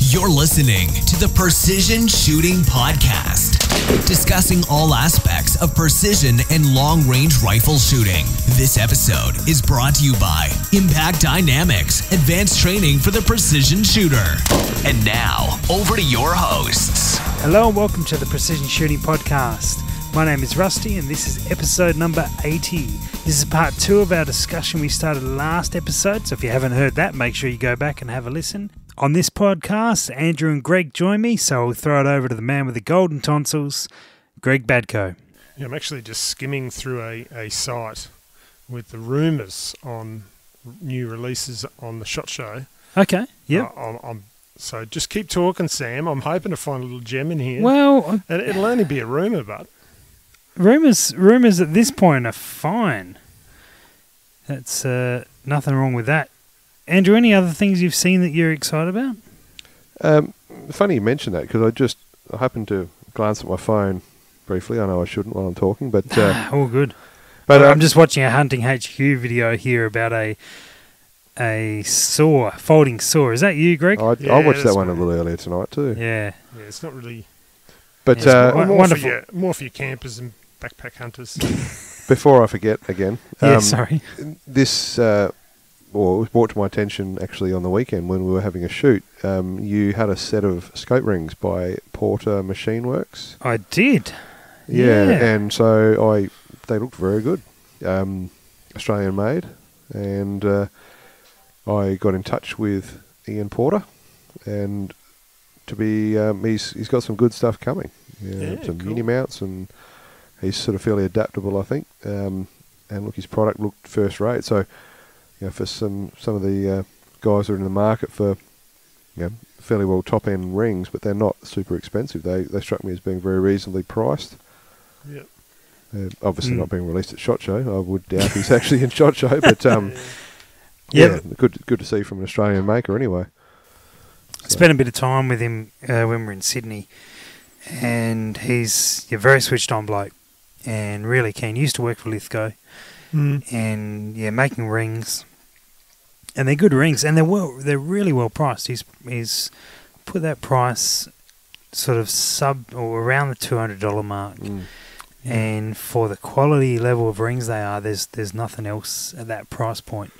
You're listening to the Precision Shooting Podcast, discussing all aspects of precision and long-range rifle shooting. This episode is brought to you by Impact Dynamics, advanced training for the precision shooter. And now, over to your hosts. Hello and welcome to the Precision Shooting Podcast. My name is Rusty and this is episode number 80. This is part 2 of our discussion we started last episode, so if you haven't heard that, make sure you go back and have a listen. On this podcast, Andrew and Greg join me, so I'll throw it over to the man with the golden tonsils, Greg Badco. Yeah, I'm actually just skimming through a site with the rumours on new releases on the SHOT Show. Okay, yep. So just keep talking, Sam. I'm hoping to find a little gem in here. Well, it'll only be a rumour, but rumours at this point are fine. That's nothing wrong with that. Andrew, any other things you've seen that you're excited about? Funny you mention that because I happened to glance at my phone briefly. I know I shouldn't while I'm talking, but all good. But I'm just watching a Hunting HQ video here about a saw, folding saw. Is that you, Greg? I watched that one a little earlier tonight too. Yeah, it's not really. But wonderful. More for your campers and backpack hunters. Before I forget again, sorry. This it was brought to my attention actually on the weekend when we were having a shoot. You had a set of scope rings by Porter Machine Works. I did. Yeah. And so they looked very good, Australian made, and I got in touch with Ian Porter, and he's got some good stuff coming. Some cool. mini mounts, and he's sort of fairly adaptable, I think. And look, his product looked first rate. So, for some of the guys that are in the market for, fairly well top end rings, but they're not super expensive. They struck me as being very reasonably priced. Yep. Obviously not being released at SHOT Show. I would doubt he's actually in SHOT Show, but good to see from an Australian maker anyway. So. Spent a bit of time with him when we were in Sydney, and he's a very switched on bloke and really keen. He used to work for Lithgow, and making rings, and they're good rings, and they're really well priced. He's put that price sort of sub or around the $200 mark. And for the quality level of rings they are, there's nothing else at that price point.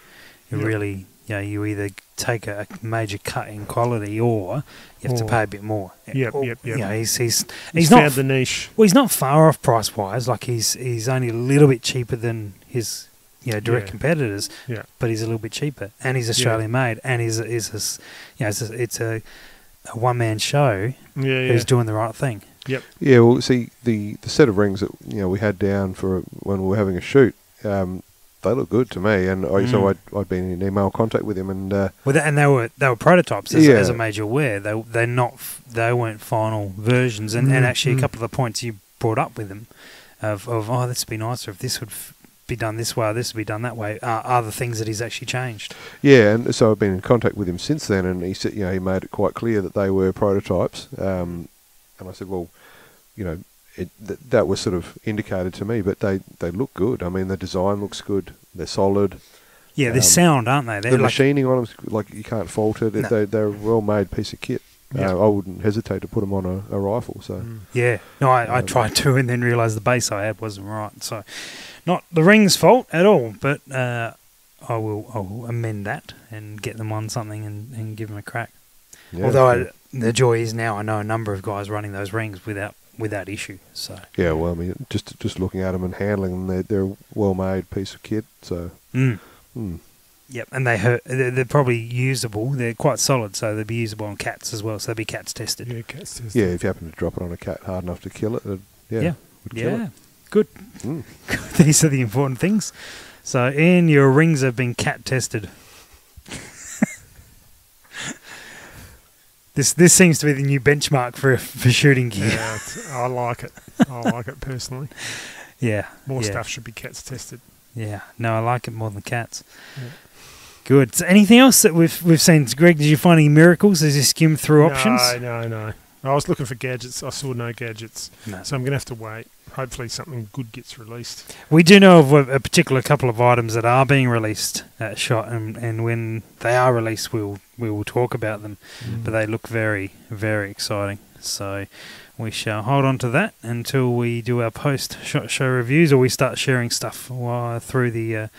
Really, you either take a major cut in quality or you have to pay a bit more. Yep. He's found the niche. Well, he's not far off price wise. Like he's only a little bit cheaper than his direct competitors. Yeah. But he's a little bit cheaper, and he's Australian made, and it's a one man show. Who's doing the right thing. Yep. Yeah. Well, see the set of rings that we had down for when we were having a shoot. They look good to me, and so I'd been in email contact with him, and they were prototypes as a major aware. They weren't final versions, and actually a couple of the points you brought up with them of this would be nicer if this would be done this way or this would be done that way are the things that he's actually changed. Yeah, and so I've been in contact with him since then, and he said he made it quite clear that they were prototypes, and I said, well, that was sort of indicated to me, but they look good. I mean, the design looks good. They're solid. Yeah, they're sound, aren't they? The machining on them, you can't fault it. No. They're a well-made piece of kit. I wouldn't hesitate to put them on a rifle. So yeah, no, I tried to, and then realised the base I had wasn't right. So, not the ring's fault at all, but I will amend that and get them on something and give them a crack. Yeah, although the joy is now I know a number of guys running those rings without issue. So yeah, well, I mean, just looking at them and handling them, they're a well-made piece of kit. So yep, and they're probably usable. They're quite solid, so they'll be usable on C.A.T.S as well. So they'll be C.A.T.S tested. Yeah, C.A.T.S tested. Yeah, if you happen to drop it on a cat hard enough to kill it, would kill it. Good. These are the important things. So, Ian, your rings have been C.A.T tested. This seems to be the new benchmark for shooting gear. Yeah, I like it. I like it personally. Yeah. More stuff should be C.A.T.S tested. Yeah. No, I like it more than C.A.T.S. Yeah. Good. So anything else that we've seen? Greg, did you find any miracles as you skimmed through options? No. I was looking for gadgets. I saw no gadgets. No. So I'm going to have to wait. hopefully something good gets released. We do know of a particular couple of items that are being released at SHOT, and when they are released, we will talk about them. But they look very, very exciting. So we shall hold on to that until we do our post-SHOT show reviews, or we start sharing stuff through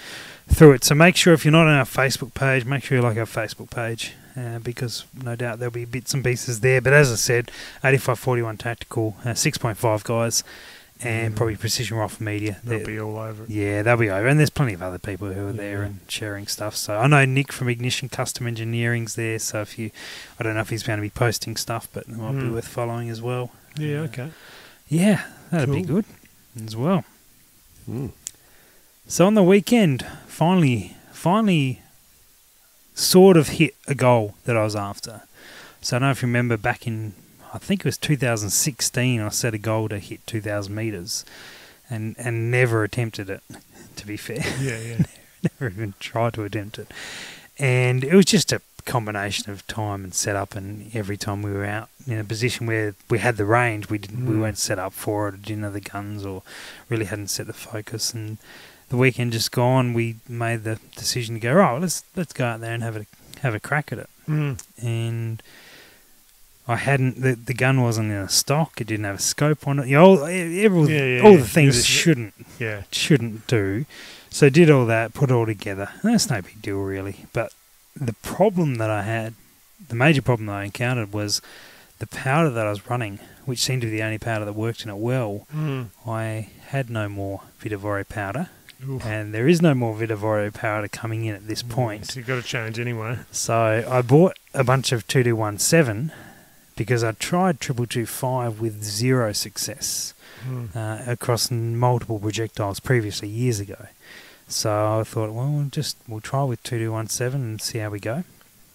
it. So make sure, if you're not on our Facebook page, make sure you like our Facebook page, because no doubt there'll be bits and pieces there. But as I said, 8541 Tactical, 6.5 guys, and probably Precision Rifle Media. They'll be all over it. Yeah, they'll be over. And there's plenty of other people who are there and sharing stuff. So I know Nick from Ignition Custom Engineering's there. So I don't know if he's going to be posting stuff, but it might be worth following as well. Yeah, okay. Yeah, that'd be good as well. Mm. So on the weekend, finally sort of hit a goal that I was after. So I don't know if you remember back in, I think it was 2016, I set a goal to hit 2,000 metres and never attempted it, to be fair. Yeah. Never even tried to attempt it. And it was just a combination of time and setup, and every time we were out in a position where we had the range, we weren't set up for it, or didn't have the guns, or really hadn't set the focus. And the weekend just gone, we made the decision to go, right, let's go out there and have a crack at it. And I hadn't, the gun wasn't in a stock, it didn't have a scope on it, all the things it shouldn't do. So did all that, put it all together. That's no big deal really, but the problem that I had, the major problem that I encountered, was the powder that I was running, which seemed to be the only powder that worked in it well. I had no more Vitavore powder. Oof. And there is no more Vitavore powder coming in at this point. So you've got to change anyway. So I bought a bunch of 2217 because I tried 2225 with zero success across multiple projectiles previously, years ago. So I thought, well, we'll try with 2217 and see how we go.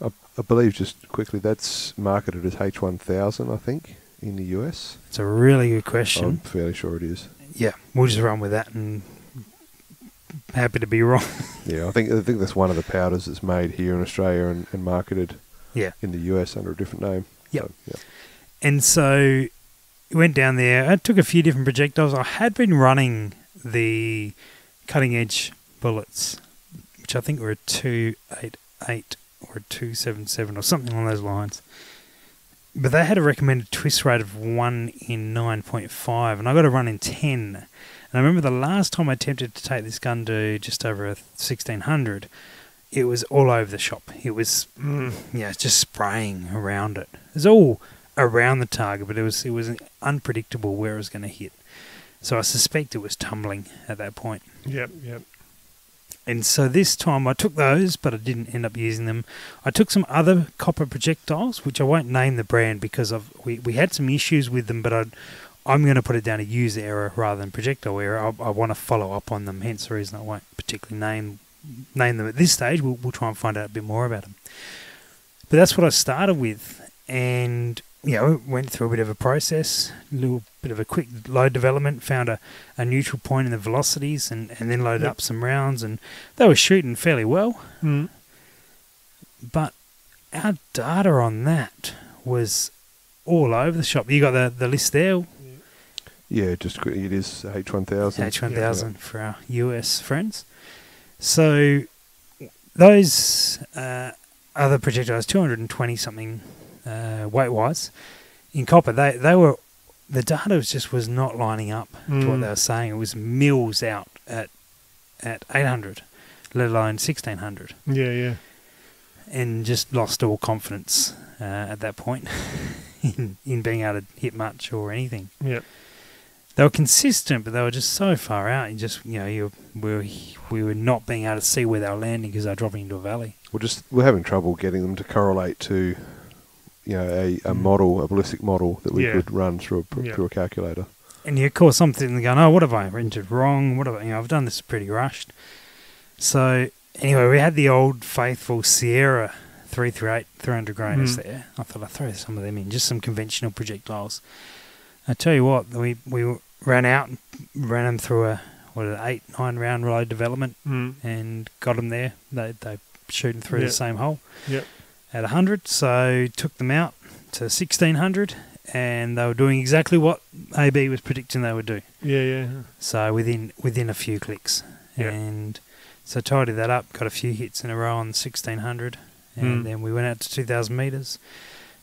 I believe, just quickly, that's marketed as H1000, I think, in the US. It's a really good question. I'm fairly sure it is. Yeah, we'll just run with that, and happy to be wrong. Yeah, I think that's one of the powders that's made here in Australia and marketed in the US under a different name. Yep. So, yeah. And so went down there. I took a few different projectiles. I had been running the cutting edge bullets, which I think were a 288 or a 277 or something along those lines. But they had a recommended twist rate of 1 in 9.5, and I got to run in 10. And I remember the last time I attempted to take this gun to just over 1,600, it was all over the shop. It was just spraying around it. It was all around the target, but it was unpredictable where it was going to hit. So I suspect it was tumbling at that point. Yep. And so this time I took those, but I didn't end up using them. I took some other copper projectiles, which I won't name the brand because we had some issues with them, but I'm going to put it down to user error rather than projectile error. I want to follow up on them, hence the reason I won't particularly name them at this stage. We'll try and find out a bit more about them. But that's what I started with, and went through a bit of a process, a little bit of a quick load development, found a neutral point in the velocities, and then loaded up some rounds, and they were shooting fairly well. But our data on that was all over the shop. You got the list there? Yeah, just quickly, it is H1000. H1000 for our US friends. So those other projectiles, 220 something weight-wise, in copper, they were, the data was not lining up to what they were saying. It was mils out at 800, let alone 1,600. Yeah. And just lost all confidence at that point in being able to hit much or anything. Yep. They were consistent, but they were just so far out. We were not being able to see where they were landing because they were dropping into a valley. We're having trouble getting them to correlate to, a model, a ballistic model that we could run through a calculator. And of course, I'm sitting there going, "Oh, what have I entered wrong? What have I? I've done this pretty rushed." So anyway, we had the old faithful Sierra 338 300 grainers there. I thought I'd throw some of them in, just some conventional projectiles. I tell you what, we ran out and ran them through an 8-9 round load development and got them there. They shooting through the same hole at 100. So took them out to 1,600 and they were doing exactly what AB was predicting they would do. Yeah. So within a few clicks. Yeah. And so tidied that up, got a few hits in a row on 1600, and then we went out to 2,000 metres.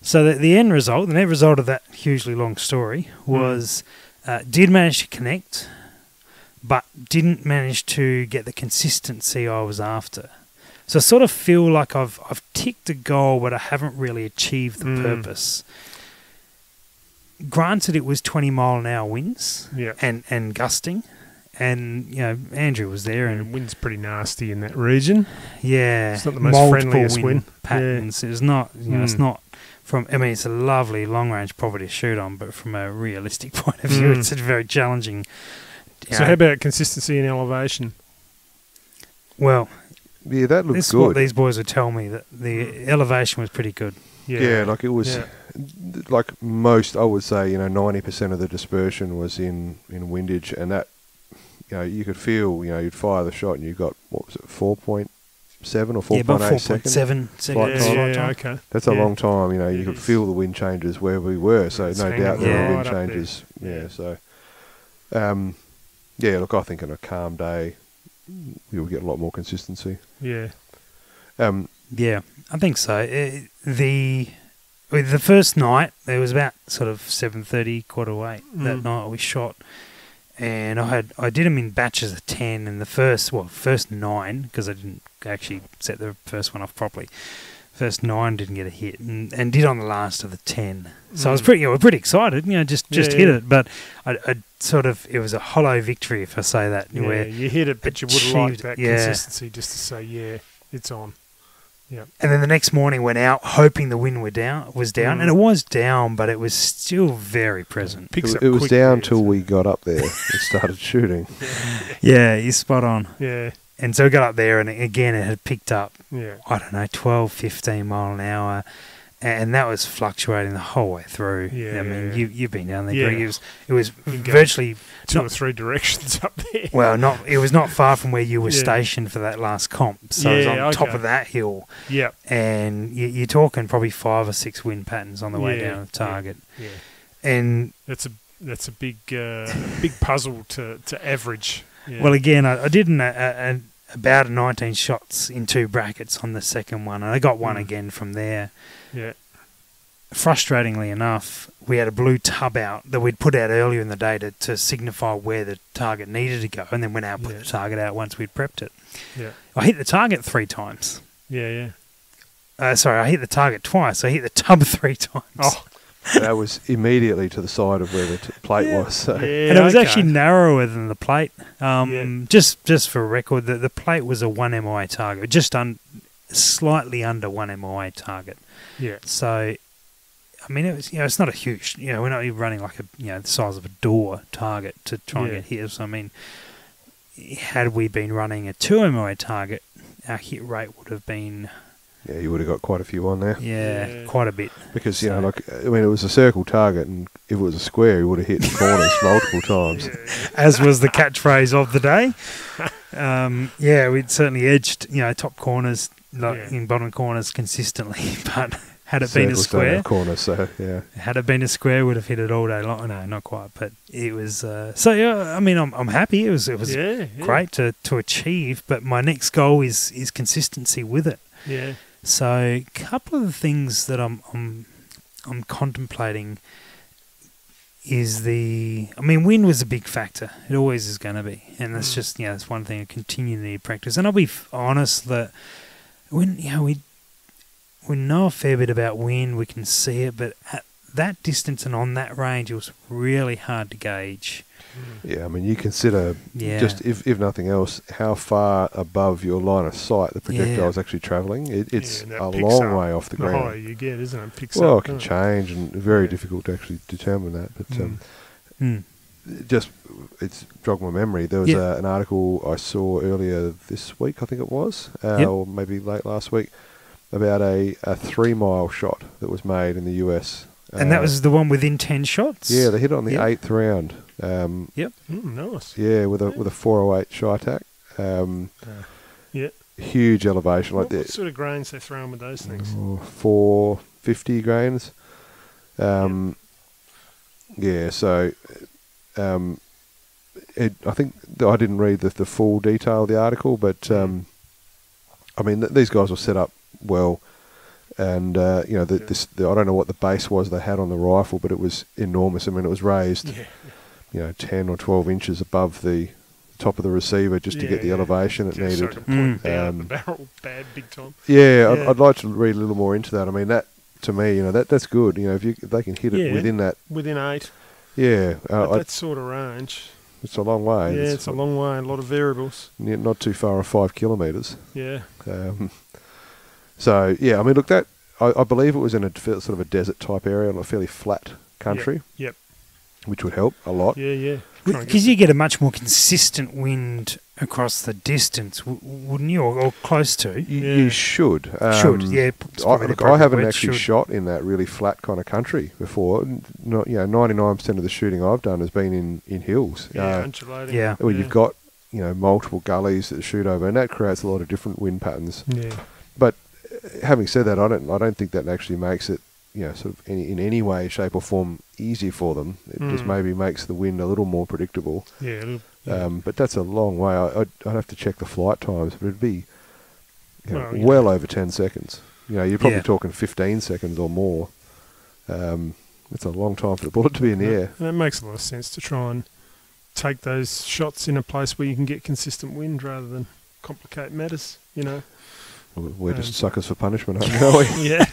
So the end result, the net result of that hugely long story was did manage to connect, but didn't manage to get the consistency I was after. So I sort of feel like I've ticked a goal, but I haven't really achieved the purpose. Granted, it was 20-mile-an-hour winds and gusting, and Andrew was there, and wind's pretty nasty in that region. Yeah, It's not the most friendliest wind patterns. It's not, it's not from. I mean, it's a lovely long-range property to shoot on, but from a realistic point of view, it's a very challenging. So how about consistency and elevation? Well, Yeah, that looked this is good. what these boys would tell me, that the elevation was pretty good. Yeah, like it was, like most, I would say, 90% of the dispersion was in windage, and that, you could feel, you'd fire the shot and you got, what was it, 4.7 or 4.8 seconds? 4.7 seconds. Yeah, okay. That's a long time, you could feel the wind changes where we were, so It's no hanging doubt there were wind right up changes. there. Yeah, so, look, I think on a calm day, you'll get a lot more consistency. Yeah. Yeah, I think so. With the first night, it was about sort of 7:30, 7:45 that night we shot, and I did them in batches of 10, and the first 9, because I didn't actually set the first one off properly. First 9 didn't get a hit, and did on the last of the 10. So I was pretty excited, just hit it, but I sort of, it was a hollow victory, if I say that. Yeah, where you hit it, but you would have liked that consistency just to say, it's on. Yeah. And then the next morning went out hoping the wind was down, and it was down, but it was still very present. It was down till we got up there and started shooting. Yeah, you're spot on. Yeah. And so we got up there, and again it had picked up, Yeah. I don't know, 12, 15 mile an hour, and that was fluctuating the whole way through. Yeah. I mean, you've been down there, Yeah. Greg. It was virtually two or three directions up there. Well, it was not far from where you were stationed for that last comp. So it was on top of that hill. Yeah. And you're talking probably 5 or 6 wind patterns on the way down to the target. Yeah. And that's a big puzzle to average. Yeah. Well, again, I did about 19 shots in 2 brackets on the second one, and I got one again from there. Yeah. Frustratingly enough, we had a blue tub out that we'd put out earlier in the day to signify where the target needed to go, and then went out and put the target out once we'd prepped it. Yeah. I hit the target 3 times. Yeah. Sorry, I hit the target twice. I hit the tub 3 times. Oh. That was immediately to the side of where the plate was. So. Yeah, and it was actually narrower than the plate. Just for record, the plate was a 1 MOA target, just slightly under 1 MOA target. Yeah. So, I mean, it was, it's not a huge, we're not even running like the size of a door target to try and get hits. I mean, had we been running a 2 MOA target, our hit rate would have been... Yeah, you would have got quite a few on there. Yeah, quite a bit. Because, it was a circle target, and if it was a square, you would have hit corners multiple times. As was the catchphrase of the day. We'd certainly edged, top corners, in bottom corners consistently, but had it been a square... corners, so, yeah. Had it been a square, would have hit it all day long. No, not quite, but it was... I'm happy. It was great to achieve, but my next goal is consistency with it. Yeah. So, a couple of the things that I'm contemplating is wind was a big factor. It always is going to be, and that's just that's one thing I continue to need practice. And I'll be honest that when we know a fair bit about wind, we can see it, but at that distance and on that range, it was really hard to gauge. Yeah, I mean, you consider just, if nothing else, how far above your line of sight the projectile is actually travelling. It's a long way off the ground. The higher you get, isn't it? Picks well, up, it can change, and very difficult to actually determine that. But it's jogged my memory. There was an article I saw earlier this week, I think it was, or maybe late last week, about a 3-mile shot that was made in the US. And that was the one within 10 shots? Yeah, they hit it on the 8th round. Nice. Yeah, with a 408 shy tack. Huge elevation. What sort of grains they throwing with those things? 450 grains. Yeah, so I think I didn't read the full detail of the article, but I mean these guys were set up well, and I don't know what the base was they had on the rifle, but it was enormous. I mean, it was raised, 10 or 12 inches above the top of the receiver just to get the elevation it needed. So to point down the barrel bad big time. Yeah, I'd like to read a little more into that. I mean, that to me, that's good. If they can hit it within 8. Yeah, that sort of range. It's a long way. Yeah, it's a long way. A lot of variables. Not too far off 5 kilometres. Yeah. So yeah, I mean, look, that I believe it was in a sort of a desert type area, on a fairly flat country. Yep. Which would help a lot. Yeah. Because you get a much more consistent wind across the distance, wouldn't you, or close to? You should. Yeah. I haven't actually shot in that really flat kind of country before. 99% of the shooting I've done has been in hills. Undulating. Yeah. Where you've got multiple gullies that shoot over, and that creates a lot of different wind patterns. Yeah. But having said that, I don't think that actually makes it sort of in any way, shape or form easy for them. It just maybe makes the wind a little more predictable. Yeah. But that's a long way. I'd have to check the flight times, but it'd be well over 10 seconds. You're probably talking 15 seconds or more. It's a long time for the bullet to be in the air. That makes a lot of sense to try and take those shots in a place where you can get consistent wind rather than complicate matters, We're just suckers for punishment, aren't we? Yeah,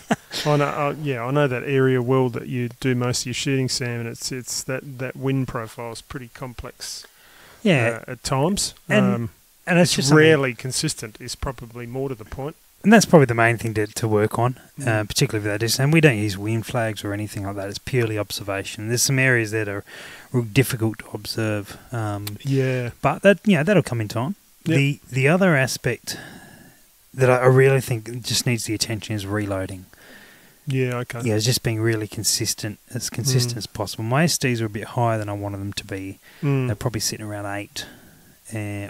I know. I know that area well that you do most of your shooting, Sam, and it's that wind profile is pretty complex. Yeah, at times, and it's just rarely consistent. Is probably more to the point. And that's probably the main thing to work on, particularly with that distance. And we don't use wind flags or anything like that. It's purely observation. There's some areas that are real difficult to observe. But that'll come in time. Yep. The other aspect that I really think just needs the attention is reloading. Yeah, okay. Yeah, it's just being really consistent as possible. My SDs are a bit higher than I wanted them to be. They're probably sitting around 8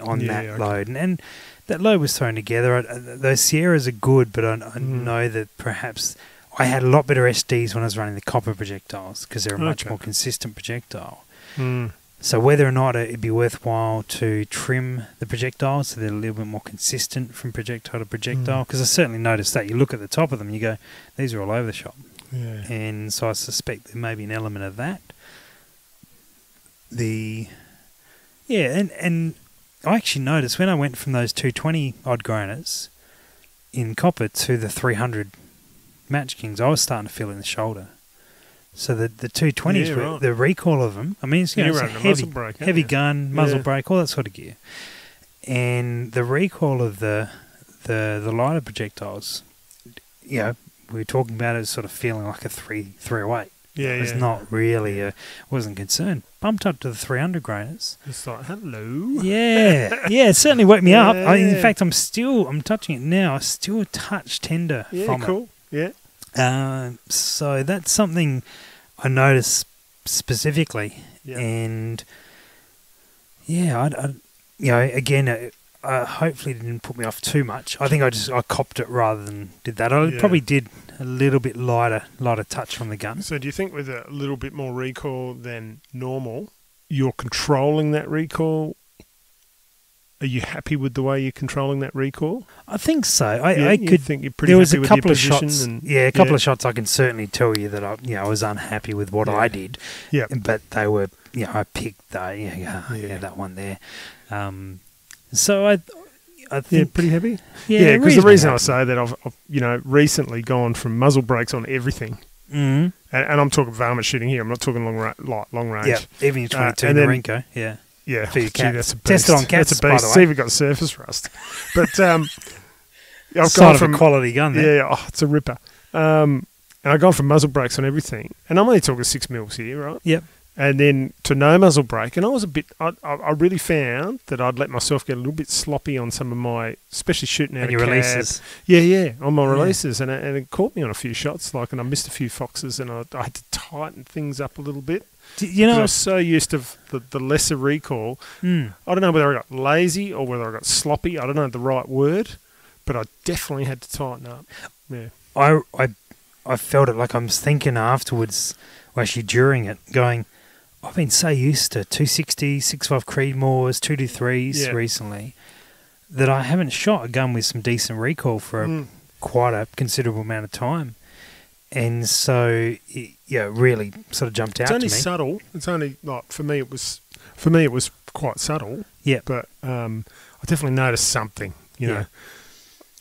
on that load. And that load was thrown together. Those Sierras are good, but I know that perhaps I had a lot better SDs when I was running the copper projectiles because they're a much more consistent projectile. So whether or not it'd be worthwhile to trim the projectiles so they're a little bit more consistent from projectile to projectile, because I certainly noticed that. You look at the top of them, you go, these are all over the shop. Yeah. And so I suspect there may be an element of that. And I actually noticed when I went from those 220 odd grainers in copper to the 300 Match Kings, I was starting to feel in the shoulder. So the 220s, the recoil of them, I mean, it's, it's a heavy gun, muzzle brake, all that sort of gear. And the recoil of the lighter projectiles, we were talking about it as sort of feeling like a 308. It's not really wasn't concerned. Bumped up to the 300 grainers. It's like, hello. Yeah, it certainly woke me up. In fact, I'm touching it now. I'm still a touch tender from it. Yeah. So that's something I noticed specifically, and hopefully it didn't put me off too much. I think I copped it rather than did that. I probably did a little bit lighter touch from the gun. So do you think with a little bit more recoil than normal, you're controlling that recoil? Are you happy with the way you're controlling that recoil? I think so. I could think you're pretty happy with your position. A couple of shots I can certainly tell you that I was unhappy with what I did. Yeah. But they were, I picked that one there. So I think pretty happy. Yeah, because the reason I say that I've recently gone from muzzle brakes on everything. And I'm talking varmint shooting here. I'm not talking long range. Yeah, even your 22 Norinco. Yeah. Yeah, for your CAT. That's a beast. Test it on CATS, that's a beast. See if it got surface rust. But I've gone from a quality gun there. Yeah, it's a ripper. And I've gone from muzzle brakes on everything. And I'm only talking 6 mils here, right? Yep. And then to no muzzle brake. And I was I really found that I'd let myself get a little bit sloppy on some of my, especially shooting out of your releases. Yeah, on my releases. And it caught me on a few shots, and I missed a few foxes, and I had to tighten things up a little bit. I was so used to the lesser recoil. I don't know whether I got lazy or whether I got sloppy. I don't know the right word, but I definitely had to tighten up. Yeah, I felt it like I was thinking afterwards, or actually during it, going, I've been so used to 260, 6.5 Creedmoors, 223s recently that I haven't shot a gun with some decent recoil for quite a considerable amount of time. And so, really sort of jumped out to me. It's only subtle. It's only, like, for me it was quite subtle. Yeah. But I definitely noticed something, you know.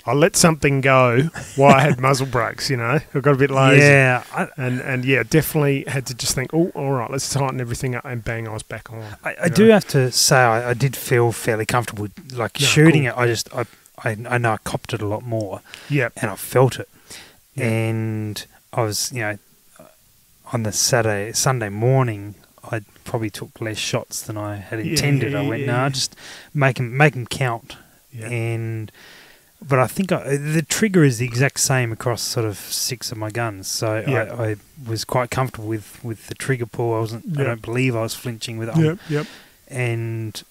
I let something go while I had muzzle brakes, you know. I got a bit lazy. Yeah. And definitely had to just think, oh, all right, let's tighten everything up, and bang, I was back on. I do have to say I did feel fairly comfortable, like shooting it. I know I copped it a lot more. Yeah. And I felt it. Yeah. And I was, on the Sunday morning, I probably took less shots than I had intended. I went, just make them count. Yeah. But I think the trigger is the exact same across sort of 6 of my guns. So I was quite comfortable with the trigger pull. I don't believe I was flinching with it. Yep. And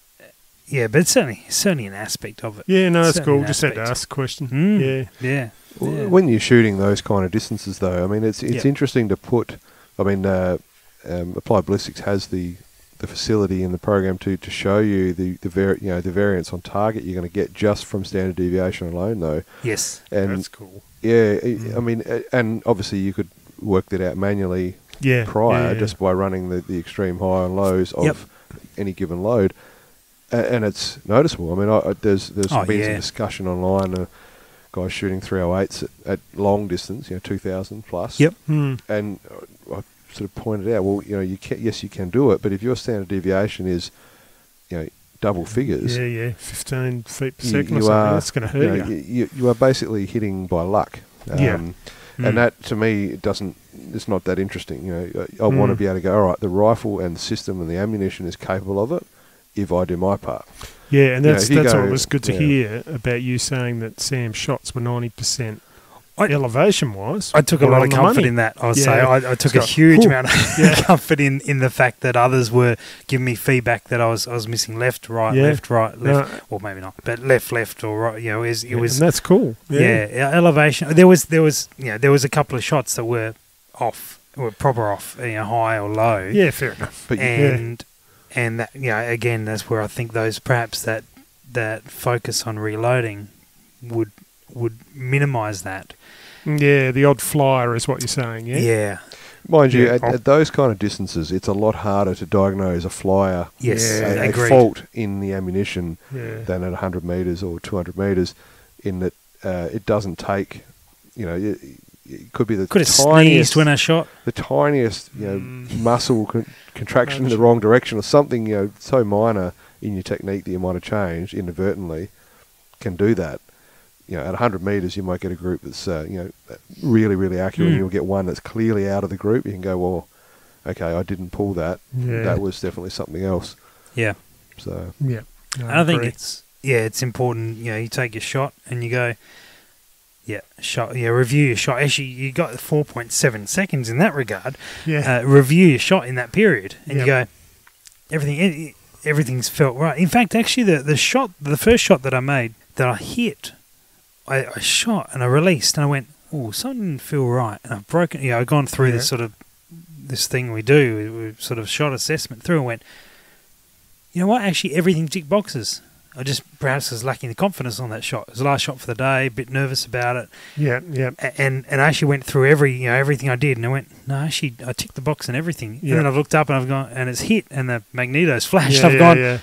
but it's certainly an aspect of it. Yeah, no, that's cool. Just had to ask the question. Yeah. When you're shooting those kind of distances, though, I mean, it's interesting to put. I mean, Applied Ballistics has the facility in the program to show you the variance on target you're going to get just from standard deviation alone, though. Yes, and that's cool. Yeah, I mean, and obviously you could work that out manually prior just by running the extreme high and lows of any given load, and it's noticeable. I mean, there's been some discussion online. Guys shooting 308s at long distance, 2,000 plus. Yep. And I sort of pointed out, well, you can do it, but if your standard deviation is, double figures, 15 feet per second or something, that's going to hurt you. You are basically hitting by luck. And that to me it's not that interesting. I want to be able to go, all right, the rifle and the system and the ammunition is capable of it if I do my part. Yeah, and that's what was good to hear about you saying that Sam's shots were 90% elevation-wise. I took a lot of comfort in that. I would say I took a huge amount of comfort in the fact that others were giving me feedback that I was missing left, right, left, or maybe not, but left, or right. It was, and that's cool. Yeah, elevation. There was a couple of shots that were off, were proper off, high or low. Yeah, fair enough. But and that, again, that's where I think that focus on reloading would minimise that. Yeah, the odd flyer is what you're saying, yeah? Yeah. Mind you, at those kind of distances, it's a lot harder to diagnose a flyer, a fault in the ammunition than at 100 metres or 200 metres, in that it doesn't take, it could be the could have sneezed when I shot. The tiniest, muscle contraction in the wrong direction or something, so minor in your technique that you might have changed inadvertently can do that. At 100 metres, you might get a group that's, really, really accurate. And you'll get one that's clearly out of the group. You can go, well, okay, I didn't pull that. Yeah. That was definitely something else. Yeah. So. Yeah. No, I think it's important. You take your shot and you go, review your shot. Actually, you got 4.7 seconds in that regard. Yeah. Review your shot in that period, and you go, everything's felt right. In fact, actually, the first shot that I made, that I hit, I shot and I released and I went, oh, something didn't feel right. And I've broken, I've gone through this thing we do, we sort of shot assessment through and went, you know what, actually everything ticked boxes. I just perhaps was lacking the confidence on that shot. It was the last shot for the day, a bit nervous about it. Yeah. And I actually went through everything I did and I went, no, actually I ticked the box and everything. Yeah. And then I've looked up and I've gone, and it's hit and the magneto's flashed. I've gone,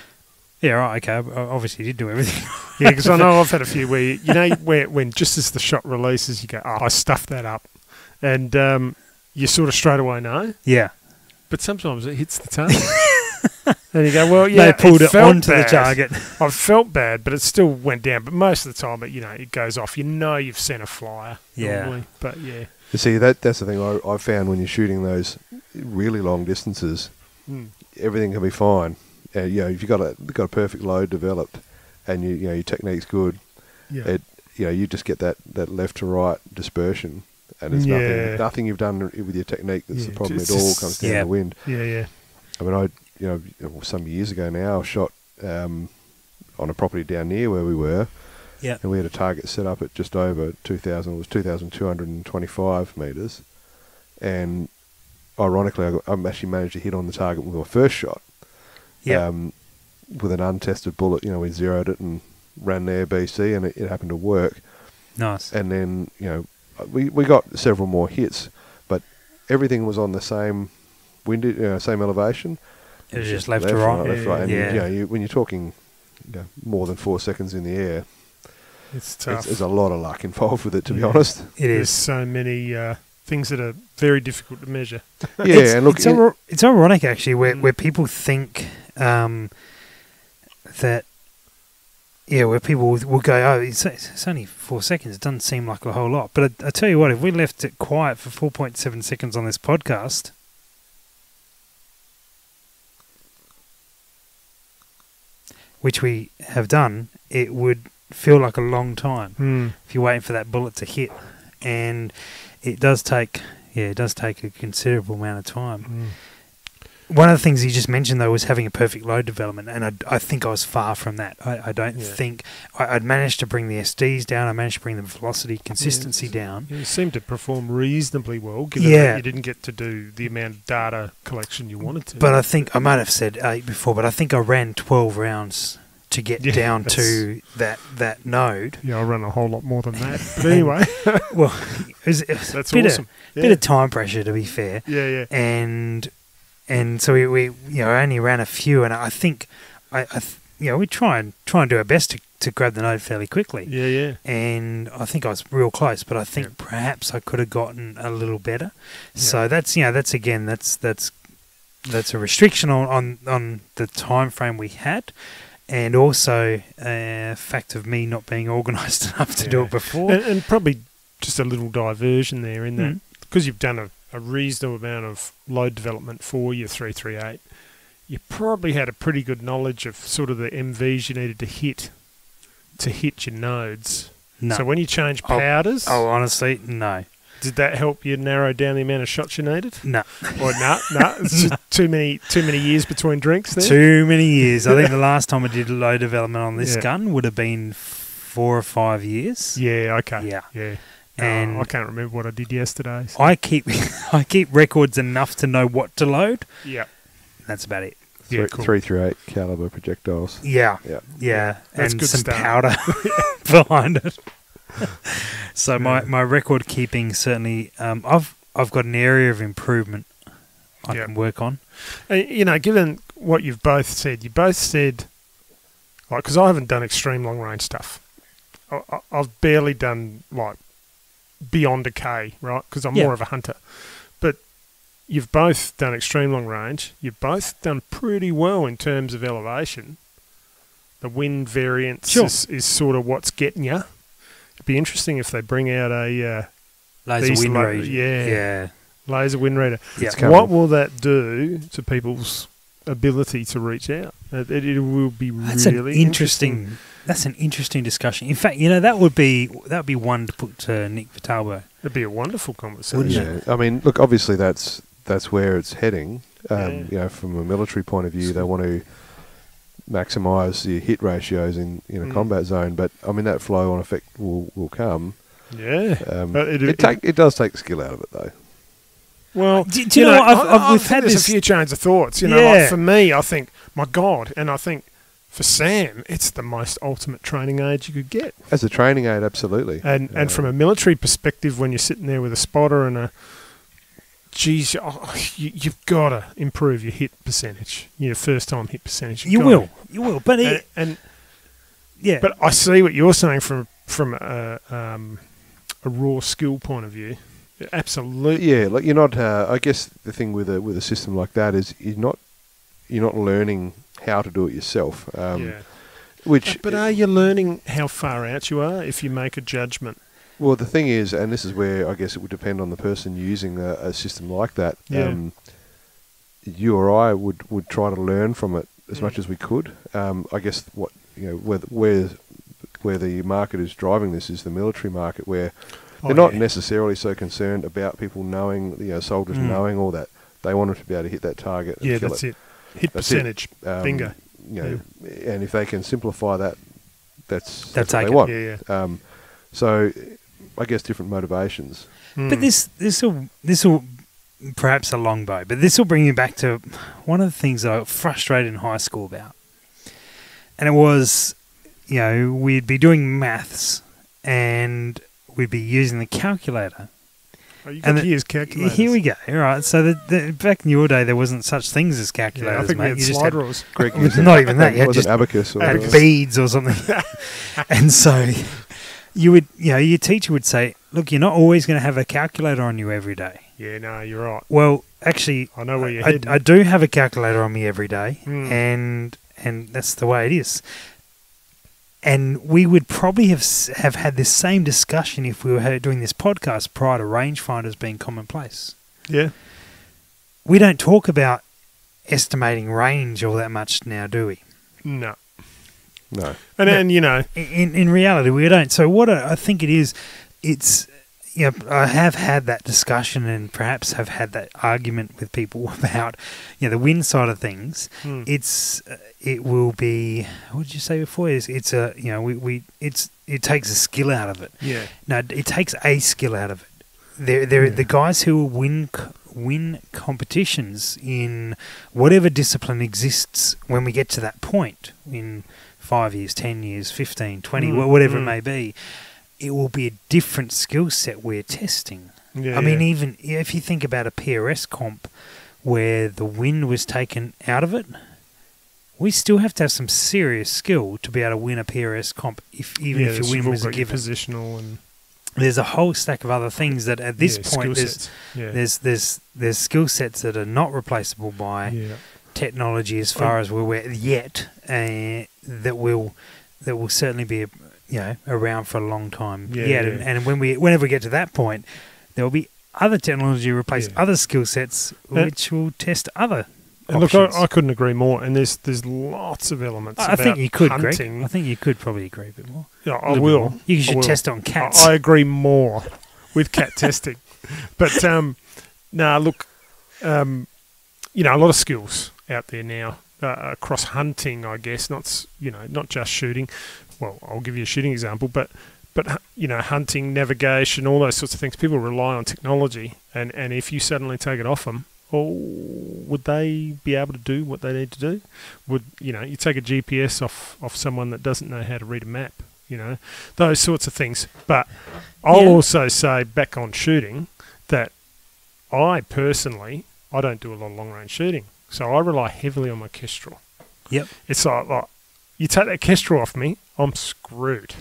yeah, right, okay, I obviously did do everything. Yeah, because I know I've had a few where, when just as the shot releases, you go, oh, I stuffed that up. And you sort of straight away know. Yeah. But sometimes it hits the target. And you go, well, they pulled it onto the target. I felt bad, but it still went down. But most of the time, it goes off. You've sent a flyer. Normally. But yeah. You see, that's the thing I found when you're shooting those really long distances. Everything can be fine. If you've got a perfect load developed, and your technique's good, you just get that left to right dispersion, and there's nothing you've done with your technique that's the problem. It all comes down the wind. Yeah. I mean, some years ago now, I shot on a property down near where we were, and we had a target set up at just over 2,000. It was 2,225 metres, and ironically, I actually managed to hit on the target with my first shot. Yeah. With an untested bullet, we zeroed it and ran the ABC, and it happened to work. Nice. And then, we got several more hits, but everything was on the same wind, same elevation. It was just left to right. Left, right. And yeah. when you're talking more than 4 seconds in the air, it's tough. There's a lot of luck involved with it, to be honest. It There's is. so many things that are very difficult to measure. And look, it's ironic actually, where people think that. Yeah, where people will go, oh, it's only 4 seconds. It doesn't seem like a whole lot. But I tell you what, if we left it quiet for 4.7 seconds on this podcast, which we have done, it would feel like a long time if you're waiting for that bullet to hit. And it does take a considerable amount of time. One of the things you just mentioned, though, was having a perfect load development, and I think I was far from that. I don't think I'd managed to bring the SDs down. I managed to bring the velocity consistency down. You seemed to perform reasonably well, given that you didn't get to do the amount of data collection you wanted to. But I think I might have said 8 before, but I think I ran 12 rounds to get down to that node. Yeah, I ran a whole lot more than that. But anyway. Well, it was that's a awesome. Bit of time pressure, to be fair. Yeah. And so we only ran a few, and I think we try and do our best to grab the node fairly quickly. Yeah. And I think I was real close, but I think perhaps I could have gotten a little better. Yeah. So that's a restriction on the time frame we had, and also a fact of me not being organised enough to do it before. And probably just a little diversion there in that, because you've done a reasonable amount of load development for your 338, you probably had a pretty good knowledge of sort of the MVs you needed to hit your nodes. No. So when you change powders... Oh, honestly, no. Did that help you narrow down the amount of shots you needed? No. Or no? It's just too many years between drinks there? Too many years. I think the last time I did load development on this gun would have been 4 or 5 years. Yeah, okay. Yeah. And I can't remember what I did yesterday. So. I keep records enough to know what to load. Yeah. That's about it. Yeah, cool. 338 caliber projectiles. Yeah. That's and good some stuff. powder behind it. So my record keeping certainly, I've got an area of improvement I can work on. Given what you both said, like, because I haven't done extreme long range stuff. I've barely done like beyond a K, right? Because I'm more of a hunter. But you've both done extreme long range. You've both done pretty well in terms of elevation. The wind variance is sort of what's getting you. It'd be interesting if they bring out a laser wind reader. Yeah. Laser wind reader. Yeah. What will that do to people's ability to reach out? It will be really interesting. That's an interesting discussion. In fact, that would be one to put to Nick Vitalbo. It'd be a wonderful conversation. Wouldn't it? I mean, look, obviously that's where it's heading. From a military point of view, they want to maximise the hit ratios in a combat zone. But I mean, that flow-on effect will come. Yeah, but it does take skill out of it, though. Well, do you know what? We've had there's this a few chains of thoughts. Like for me, I think, my God, and I think for Sam, it's the most ultimate training aid you could get. As a training aid, absolutely. And from a military perspective, when you're sitting there with a spotter and you've got to improve your hit percentage, your first time hit percentage. You will. But but I see what you're saying from a raw skill point of view. Absolutely. Yeah, like you're not. I guess the thing with a system like that is you're not learning how to do it yourself. But are you learning how far out you are if you make a judgment? Well, the thing is, and this is where I guess it would depend on the person using a system like that. You or I would try to learn from it as much as we could. I guess where the market is driving this is the military market, where they're not necessarily so concerned about people knowing, soldiers knowing all that. They want them to be able to hit that target. And kill that's it. Hit percentage. Bingo. And if they can simplify that, that's what take they it. want. So, I guess different motivations. But this will perhaps a longbow. But this will bring you back to one of the things I got frustrated in high school about. And it was, we'd be doing maths and we'd be using the calculator. Oh, you got to use calculators. Here we go. All right. So back in your day, there wasn't such things as calculators, I think mate. we had slide rules. Not even that. You had was just it abacus or had beads or something. And so you would, your teacher would say, look, you're not always going to have a calculator on you every day. Yeah, no, you're right. Well, actually, I know where you're heading. I do have a calculator on me every day, and that's the way it is. And we would probably have had this same discussion if we were doing this podcast prior to rangefinders being commonplace. Yeah. We don't talk about estimating range all that much now, do we? No. And then, In reality, we don't. So what I think it is, it's... I have had that discussion and perhaps have had that argument with people about, the wind side of things. It will be, what did you say before? It takes a skill out of it. Yeah. No, it takes a skill out of it. The guys who will win competitions in whatever discipline exists when we get to that point in 5 years, 10 years, 15, 20, whatever it may be. It will be a different skill set we're testing. Yeah, I mean, even if you think about a PRS comp where the wind was taken out of it, we still have to have some serious skill to be able to win a PRS comp, if your win was a given. Positional and there's a whole stack of other things that at this point there's skill sets that are not replaceable by technology as far as we're aware yet, that will certainly be around for a long time. And whenever we get to that point, there will be other technology replace other skill sets, which will test other options. Look, I couldn't agree more. And there's lots of elements. I think you could, hunting. Greg. I think you could probably agree a bit more. Yeah, I will. You should test on cats. I agree more with cat testing. But look, a lot of skills out there now across hunting. I guess not just shooting. Well, I'll give you a shooting example, but hunting, navigation, all those sorts of things. People rely on technology, and if you suddenly take it off them, would they be able to do what they need to do? Would you take a GPS off someone that doesn't know how to read a map? Those sorts of things. But I'll also say back on shooting that I personally don't do a lot of long range shooting, so I rely heavily on my Kestrel. Yep, it's like you take that Kestrel off me, I'm screwed.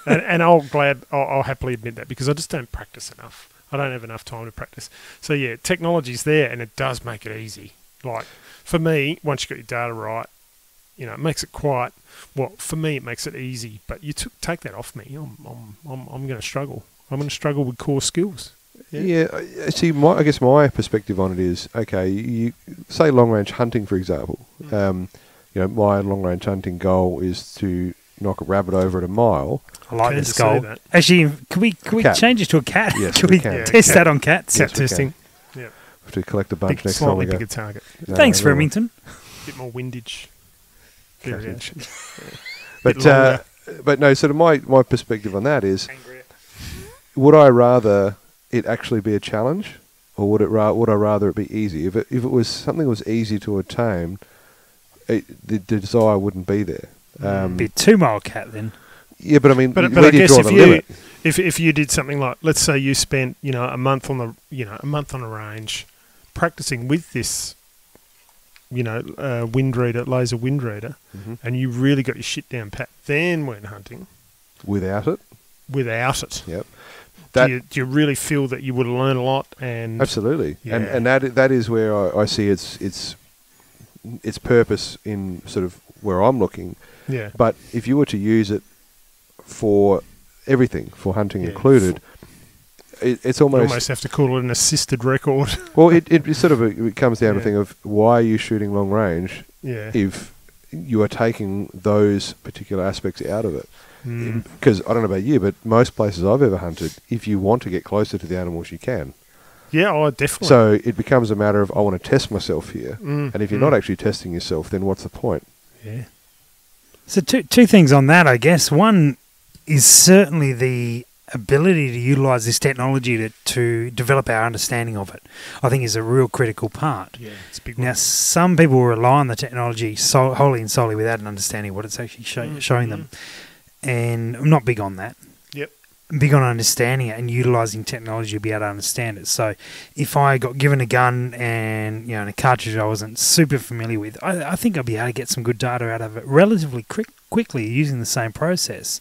and I'll happily admit that, because I just don't practice enough. I don't have enough time to practice. So technology's there, and it does make it easy. Like for me, once you got your data right, it makes it for me it makes it easy. But you take that off me, I'm going to struggle. I'm going to struggle with core skills. Yeah. See, I guess my perspective on it is, okay, you say long range hunting, for example. My long-range hunting goal is to knock a rabbit over at a mile. I like this goal. Actually, can we change it to a cat? Yes, can we test that on cats? Cat testing. Yeah. Have to collect a bunch next time we go. Slightly bigger target. Thanks, Remington. A bit more windage. Variation. But no, sort of my perspective on that is, would I rather it actually be a challenge, or would I rather it be easy? If it was something that was easy to attain, the desire wouldn't be there. Be a 2 mile cat then. Yeah, but I mean, but where I do you guess draw the limit? If you did something like, let's say you spent a month on a range, practicing with this, wind reader, laser wind reader, and you really got your shit down pat, then went hunting. Without it. Yep. Do you really feel that you would have learned a lot? And absolutely, and that is where I see its purpose in sort of where I'm looking. Yeah. But if you were to use it for everything, for hunting included, it's almost... You almost have to call it an assisted record. Well, it sort of it comes down to the thing of, why are you shooting long range if you are taking those particular aspects out of it? Because I don't know about you, but most places I've ever hunted, if you want to get closer to the animals, you can. Yeah, definitely. So it becomes a matter of, I want to test myself here. And if you're not actually testing yourself, then what's the point? Yeah. So two things on that, I guess. One is certainly the ability to utilise this technology to develop our understanding of it, I think is a real critical part. Yeah, it's a big one. Now, some people rely on the technology wholly and solely without an understanding of what it's actually showing them. And I'm not big on that. Yep. I'm big on understanding it and utilising technology to be able to understand it. So if I got given a gun and a cartridge I wasn't super familiar with, I think I'd be able to get some good data out of it relatively quickly using the same process,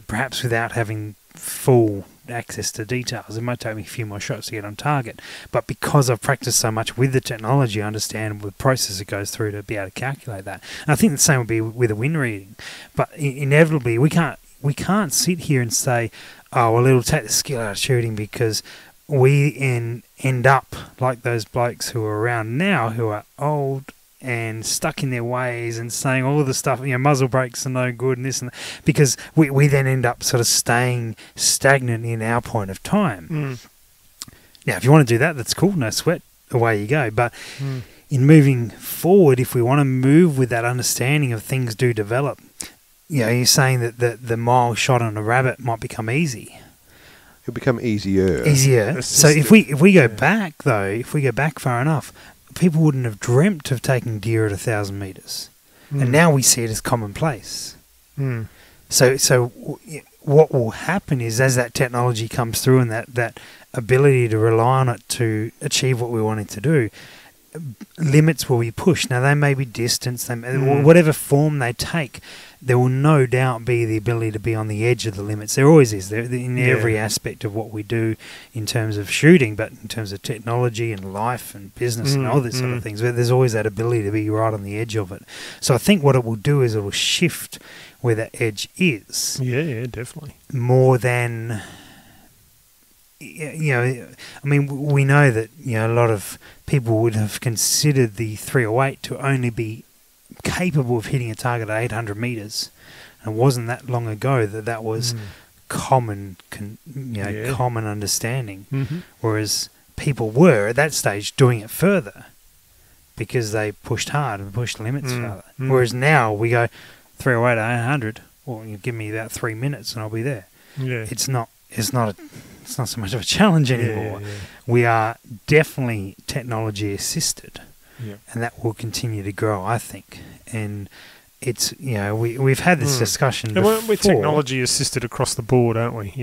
perhaps without having full access to details. It might take me a few more shots to get on target, but because I've practiced so much with the technology, I understand the process it goes through to be able to calculate that. And I think the same would be with a wind reading, but inevitably we can't sit here and say, oh well, it'll take the skill out of shooting, because we end up like those blokes who are around now who are old and stuck in their ways and saying all of the stuff, muzzle brakes are no good and this and that, because we then end up sort of staying stagnant in our point of time. Now, if you want to do that, that's cool, no sweat, away you go. But in moving forward, if we want to move with that understanding of things do develop, you're saying that the mile shot on a rabbit might become easy. It'll become easier. So if we go back, though, if we go back far enough, people wouldn't have dreamt of taking deer at 1,000 metres. And now we see it as commonplace. So what will happen is, as that technology comes through and that ability to rely on it to achieve what we wanted to do, limits will be pushed. Now, they may be distance, whatever form they take, there will no doubt be the ability to be on the edge of the limits. There always is. There in every aspect of what we do in terms of shooting, but in terms of technology and life and business and all this sort of things, there's always that ability to be right on the edge of it. So I think what it will do is it will shift where that edge is. Yeah, definitely. More than... we know that a lot of people would have considered the 308 to only be capable of hitting a target at 800 metres, and it wasn't that long ago that was common understanding. Whereas people were at that stage doing it further because they pushed hard and pushed the limits further. Whereas now we go 308 at 800. Well, you give me about 3 minutes and I'll be there. Yeah, it's not so much of a challenge anymore. We are definitely technology assisted, and that will continue to grow, I think. And it's we've had this discussion before. We're technology assisted across the board, aren't we?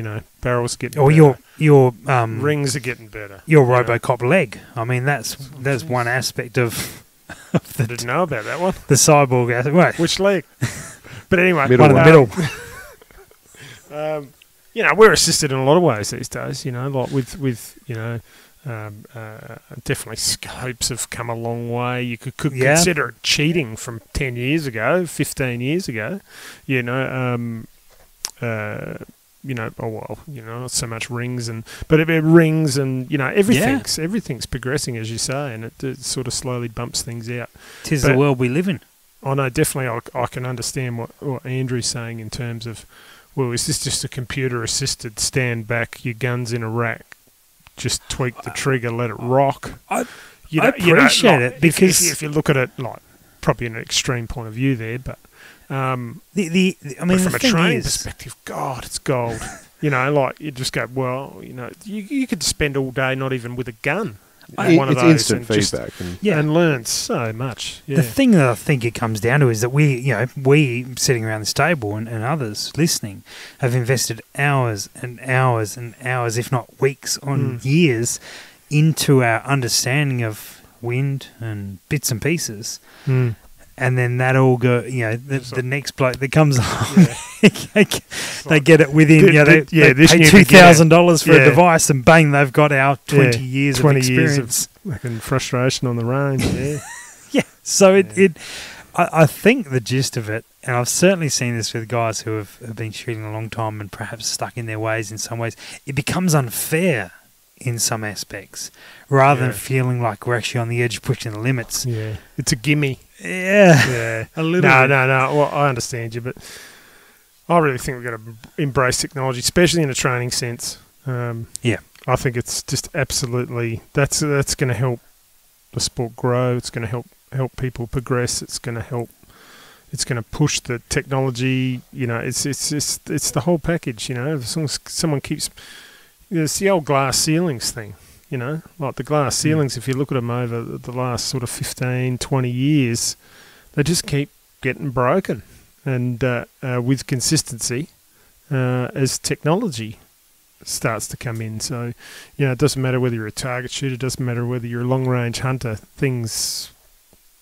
Barrels getting better. Your rings are getting better. Your RoboCop leg. I mean, that's one aspect of I didn't know about that one. The cyborg aspect. Wait. Which leg? But anyway, one in the middle. We're assisted in a lot of ways these days. Like with definitely scopes have come a long way. You could consider it cheating from 10 years ago, 15 years ago. Not so much rings but rings and everything's progressing, as you say, and it sort of slowly bumps things out. 'Tis the world we live in. I know, definitely. I can understand what Andrew's saying in terms of, well, is this just a computer-assisted stand back, your gun's in a rack, just tweak the trigger, let it rock? I appreciate it, because if you look at it, like, probably an extreme point of view there, but from a training perspective, God, it's gold. You just go, well, you could spend all day not even with a gun. One of those instant feedback and learn so much. Yeah. The thing that I think it comes down to is that we sitting around this table and others listening have invested hours and hours and hours, if not weeks on years, into our understanding of wind and bits and pieces. And then that all go, the next bloke that comes along, they get it within, they pay $2,000 for a device, and bang, they've got our 20 years of experience. Years of frustration on the range, So I think the gist of it, and I've certainly seen this with guys who have been shooting a long time and perhaps stuck in their ways in some ways, it becomes unfair in some aspects, rather than feeling like we're actually on the edge pushing the limits. Yeah, it's a gimme. Yeah. A little bit. No. Well, I understand you, but I really think we've got to embrace technology, especially in a training sense. I think it's just absolutely that's going to help the sport grow. It's going to help people progress. It's going to help It's going to push the technology. It's the whole package. As long as someone keeps, it's the old glass ceilings thing. Like the glass ceilings. If you look at them over the last sort of 15, 20 years, they just keep getting broken, and with consistency, as technology starts to come in. So, it doesn't matter whether you're a target shooter, it doesn't matter whether you're a long-range hunter, things,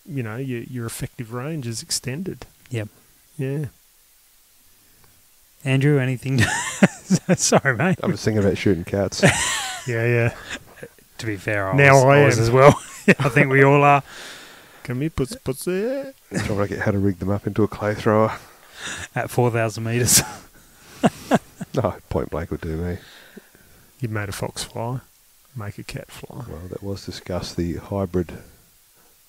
your effective range is extended. Yep. Yeah. Andrew, anything? Sorry, mate. I'm just thinking about shooting cats. Yeah. To be fair, I was am as well. I think we all are. Come here, puts there. Trying to work out how to rig them up into a clay thrower. At 4,000 metres. No, point blank would do me. You made a fox fly, make a cat fly. Well, that was discussed, the hybrid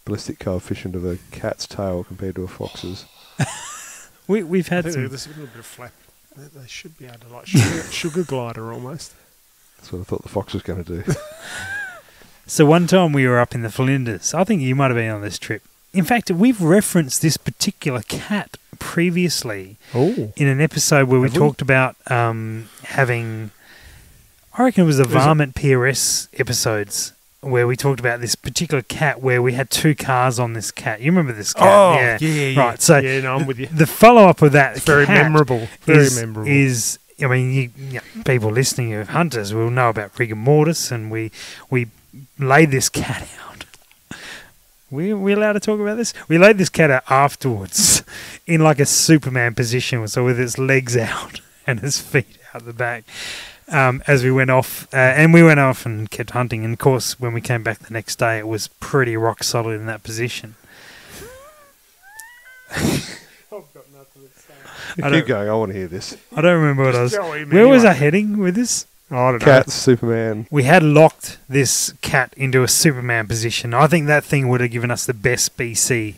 ballistic coefficient of a cat's tail compared to a fox's. We've had there's some... a little bit of flap. They should be able to, like, sugar glider almost. That's what I thought the fox was going to do. So one time we were up in the Flinders. I think you might have been on this trip. In fact, we've referenced this particular cat previously in an episode where we talked about having... I reckon it was the Varmint PRS episodes where we talked about this particular cat where we had 2 cars on this cat. You remember this cat? Oh, yeah. Right, so I'm with you. The follow-up of that very memorable. Is I mean, people listening who are hunters will know about rigor mortis, and we laid this cat out. We allowed to talk about this? We laid this cat out afterwards in like a Superman position, so with its legs out and its feet out the back. As we went off, and we went off and kept hunting. And of course, when we came back the next day, it was pretty rock solid in that position. I've got nothing to say. Keep going. I want to hear this. I don't remember what I was. Where was I heading with this? I don't know. Cats, Superman. We had locked this cat into a Superman position. I think that thing would have given us the best BC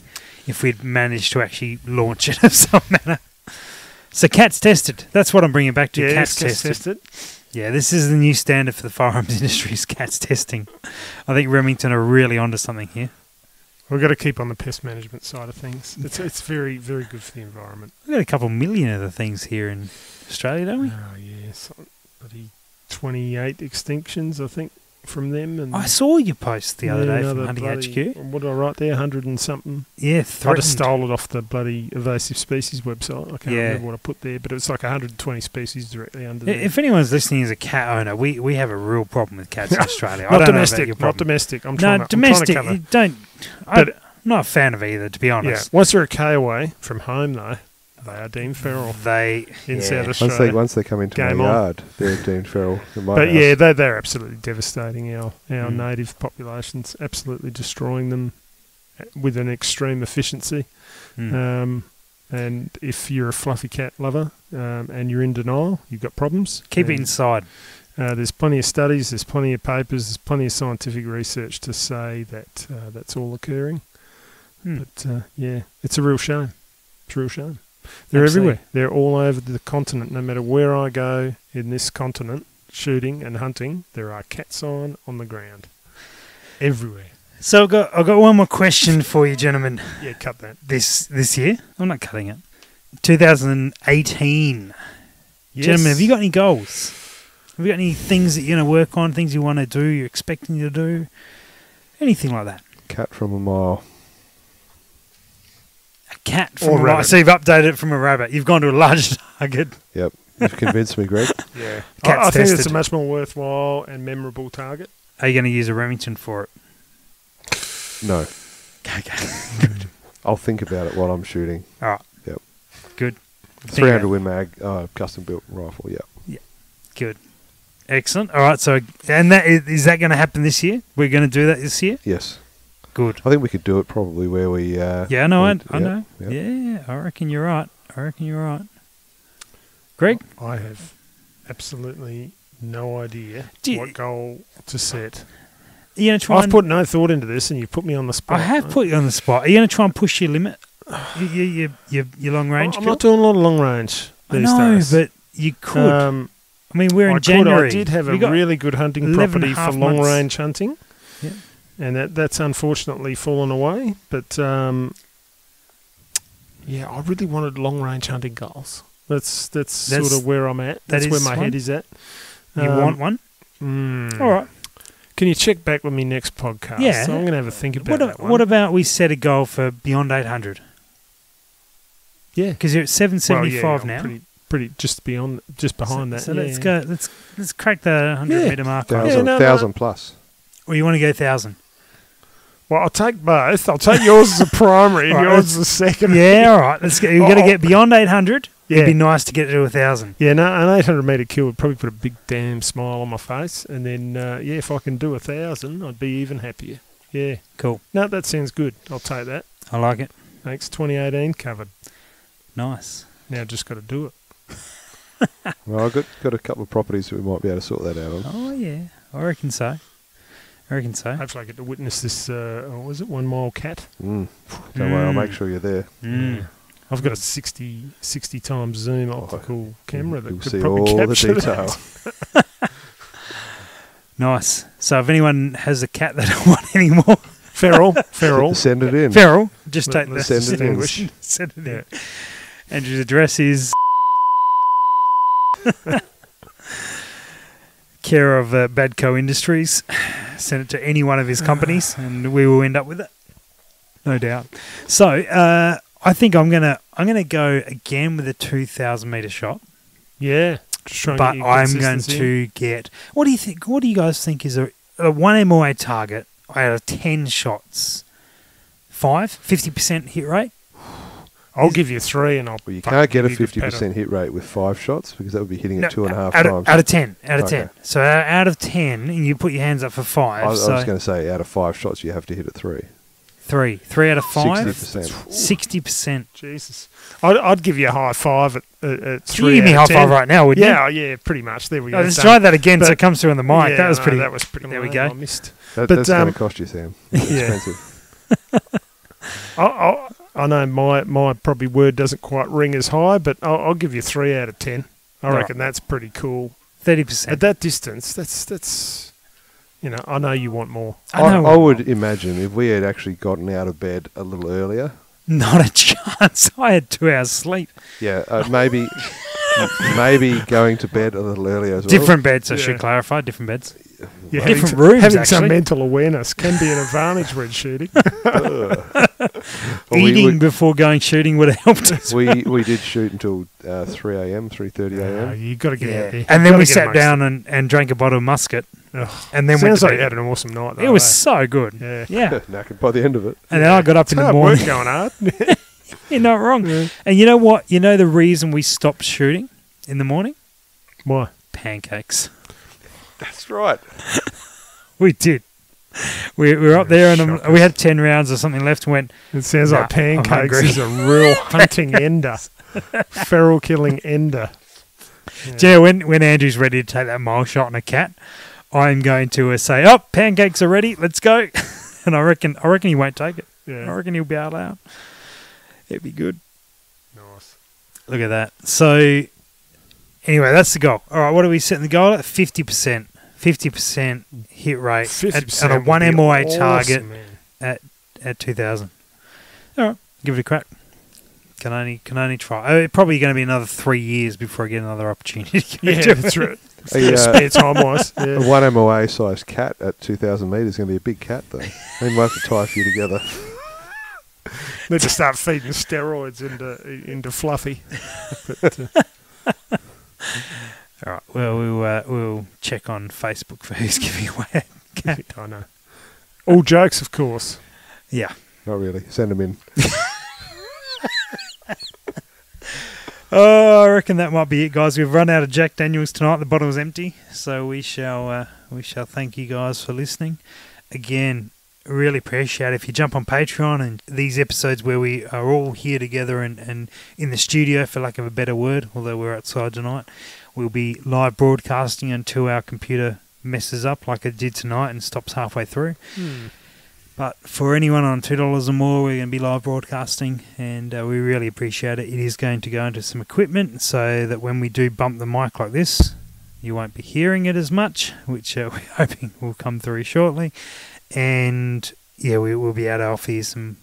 if we'd managed to actually launch it of some manner. So C.A.T.S tested. That's what I'm bringing back to. Yeah, C.A.T.S tested. Yeah, this is the new standard for the firearms industry, is C.A.T.S testing. I think Remington are really onto something here. We've got to keep on the pest management side of things. It's very, very good for the environment. We've got a couple million of the things here in Australia, don't we? Oh, yeah. Bloody 28 extinctions, I think, from them. And I saw your post the other day from Hunting HQ. What did I write there? 100 and something? Yeah, I just stole it off the bloody invasive species website. I can't remember what I put there, but it was like 120 species directly under there. If anyone's listening as a cat owner, we have a real problem with cats in Australia. Not domestic. I'm trying to cover. I'm not a fan of either, to be honest. Yeah. Once they're a K away from home, though, they are deemed feral. South Australia. Once they come into my yard, they're deemed feral. But yeah, they're absolutely devastating our native populations, absolutely destroying them with an extreme efficiency. And if you're a fluffy cat lover and you're in denial, you've got problems. Keep it inside. There's plenty of studies, there's plenty of papers, there's plenty of scientific research to say that that's all occurring. But it's a real shame. It's a real shame. They're everywhere. They're all over the continent. No matter where I go in this continent, shooting and hunting, there are cats on the ground. Everywhere. So I've got one more question for you, gentlemen. Yeah, cut that. This year? I'm not cutting it. 2018. Yes. Gentlemen, have you got any goals? Have you got any things that you're going to work on, things you want to do, you're expecting to do? Anything like that? Cat from a mile. A cat from a mile. So you've updated it from a rabbit. You've gone to a large target. Yep. You've convinced me, Greg. Yeah. I think it's a much more worthwhile and memorable target. Are you going to use a Remington for it? No. Okay. Good. I'll think about it while I'm shooting. All right. Yep. Good. 300 Win Mag, custom built rifle, yep. Yeah. Good. Excellent. All right. So, and is that going to happen this year? We're going to do that this year? Yes. Good. I think we could do it probably where we... I know. I know. Yep. Yeah, I reckon you're right. Greg? I have absolutely no idea what goal to set. Are you gonna try I've put no thought into this, and you put me on the spot. I have put you on the spot. Are you going to try and push your limit? Your long range? I'm not doing a lot of long range these days. But you could. I mean, we're in January. I did have a really good hunting property for long range hunting. Yeah. And that's unfortunately fallen away. But Yeah, I really wanted long-range hunting goals. That's sort of where I'm at. That's where my head is at. You want one? All right. Can you check back with me next podcast? Yeah. So I'm going to have a think about that one. What about we set a goal for beyond 800? Yeah. Because you're at 775 now. Pretty just behind that. So let's go. Let's crack the 100-metre mark. 1,000 plus. Or you want to go 1,000? Well, I'll take both. I'll take yours as a primary and yours as a secondary. Yeah, all right. Let's go. You've got to get beyond 800. Yeah. It'd be nice to get to 1,000. Yeah, no, an 800-metre kill would probably put a big damn smile on my face. And then, if I can do 1,000, I'd be even happier. Yeah. Cool. No, that sounds good. I'll take that. I like it. Thanks. 2018 covered. Nice. Now just got to do it. Well, I've got a couple of properties that we might be able to sort that out on. Oh, yeah. I reckon so. Hopefully I get to witness this, was it 1 Mile Cat? Don't worry, I'll make sure you're there. Yeah. I've got a 60 times zoom optical camera that could see probably all the capture detail. Nice. So if anyone has a cat that don't want any more, Feral. Send it in. Feral, just take the send it in. Send it in. Andrew's address is care of Badco Industries. Send it to any one of his companies, and we will end up with it, no doubt. So I think I'm gonna go again with a 2,000-metre shot. Yeah, just trying but to get I'm going to get. What do you think? What do you guys think is a 1 MOA target out of 10 shots? 50% hit rate. I'll give you 3, and Well, you can't get a 50% hit rate with 5 shots because that would be hitting it 2.5 times. Out of 10. Out of 10. So out of 10, and you put your hands up for 5. I was going to say, out of 5 shots, you have to hit it 3. 3 out of 5. 60%. 60%. Jesus. I'd give you a high 5 at 3. You give me a high 5 right now, wouldn't you? Yeah, pretty much. There we go. Let's try that again so it comes through on the mic. Yeah, that was pretty. There we go. I missed. That's going to cost you, Sam. It's expensive. I know my probably word doesn't quite ring as high, but I'll give you 3 out of 10. I reckon that's pretty cool. 30%. At that distance, that's I know you want more. I would imagine if we had actually gotten out of bed a little earlier. Not a chance. I had 2 hours sleep. Yeah, maybe going to bed a little earlier as well. Different beds, I should clarify. Different beds. Yeah, different rooms, having actually. Some mental awareness can be an advantage when shooting. Eating before going shooting would have helped us. We did shoot until 3 a.m., 3:30 a.m. You've got to get out there. And then we sat down and drank a bottle of muscat. And then sounds like you had an awesome night. It was so good. Yeah. Knackered by the end of it. And then I got up in the morning. Work going hard. You're not wrong. Yeah. And you know what? You know the reason we stopped shooting in the morning? Why? Pancakes. That's right. We did. We were up there and we had 10 rounds or something left and went... It sounds like pancakes is a real hunting ender. Feral killing ender. Yeah, when Andrew's ready to take that mile shot on a cat, I'm going to say, pancakes are ready, let's go. And I reckon he won't take it. Yeah. I reckon he'll be out. It'd be good. Nice. Look at that. So, anyway, that's the goal. All right, what are we setting the goal at? 50%. 50% hit rate 50% at a 1 MOA awesome, target man. at 2,000. All right, give it a crack. Can only try. It's probably going to be another 3 years before I get another opportunity. That's right. Spare time wise. A 1 MOA size cat at 2,000 metres is going to be a big cat, though. We might have to tie a few together. Need to start feeding steroids into Fluffy. But, all right. Well, we'll check on Facebook for who's giving away a cat. I know. All jokes, of course. Yeah. Not really. Send them in. I reckon that might be it, guys. We've run out of Jack Daniels tonight. The bottle's empty, so we shall thank you guys for listening. Again, really appreciate it if you jump on Patreon and these episodes where we are all here together and in the studio, for lack of a better word, although we're outside tonight. We'll be live broadcasting until our computer messes up like it did tonight and stops halfway through. But for anyone on $2 or more, we're going to be live broadcasting, and we really appreciate it. It is going to go into some equipment so that when we do bump the mic like this, you won't be hearing it as much, which we're hoping will come through shortly. And we'll be able to offer you some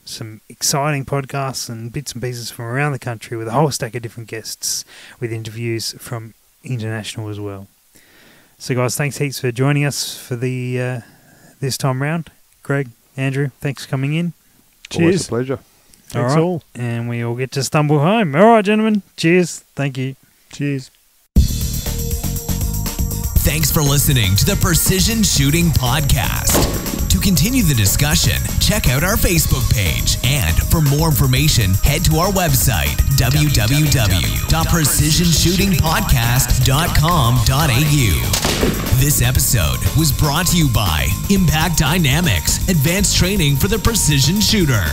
exciting podcasts and bits and pieces from around the country with a whole stack of different guests with interviews from international as well. So, guys, thanks heaps for joining us for the this time round. Greg, Andrew, thanks for coming in. Cheers. Always a pleasure. Thanks all. And we all get to stumble home. All right, gentlemen. Cheers. Thank you. Cheers. Thanks for listening to the Precision Shooting Podcast. To continue the discussion, check out our Facebook page. And for more information, head to our website, www.precisionshootingpodcast.com.au. This episode was brought to you by Impact Dynamics, advanced training for the precision shooter.